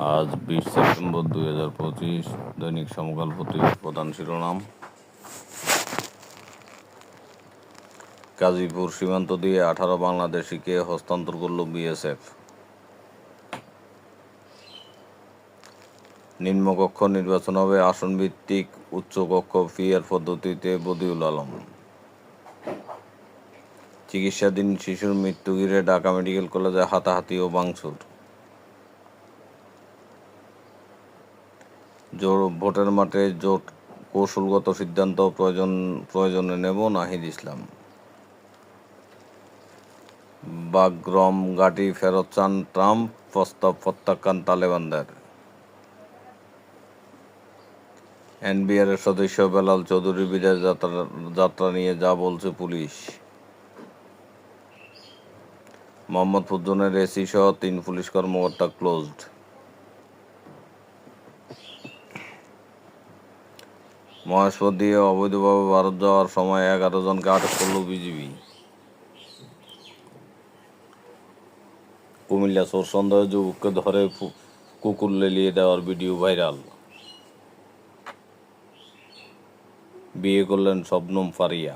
আজ 20 সেপ্টেম্বর 2025। দৈনিক সমকাল পত্রিকার প্রধান শিরোনাম: গাজীপুর সীমান্ত দিয়ে 18 বাংলাদেশিকে হস্তান্তর করল বিএসএফ। নিম্নকক্ষ নির্বাচন হবে আসনভিত্তিক, উচ্চকক্ষ পিআর পদ্ধতিতে, বদিউল আলম। চিকিৎসাধীন শিশুর মৃত্যু ঘিরে ঢাকা মেডিকেল কলেজে হাতাহাতি ও ভাঙচুর। ভোটের মাঠে জোট কৌশলগত সিদ্ধান্ত প্রয়োজনে নেব, নাহিদ ইসলাম। বাগরম ঘাঁটি ফেরত চান ট্রাম্প, প্রস্তাব প্রত্যাখ্যান তালেবানদের। এনবিআরের সদস্য বেলাল চৌধুরীর বিদেশ যাত্রা নিয়ে যা বলছে পুলিশ। মোহাম্মদপুর জোনের এসি সহ 3 পুলিশ কর্মকর্তা ক্লোজড। মহেশপুর দিয়ে অবৈধভাবে ভারত যাওয়ার সময় 11 জনকে আটক করল বিজিবি। কুমিল্লা চোর সন্দেহে যুবককে ধরে কুকুর লেলিয়ে দেওয়ার ভিডিও ভাইরাল। বিয়ে করলেন শবনম ফারিয়া।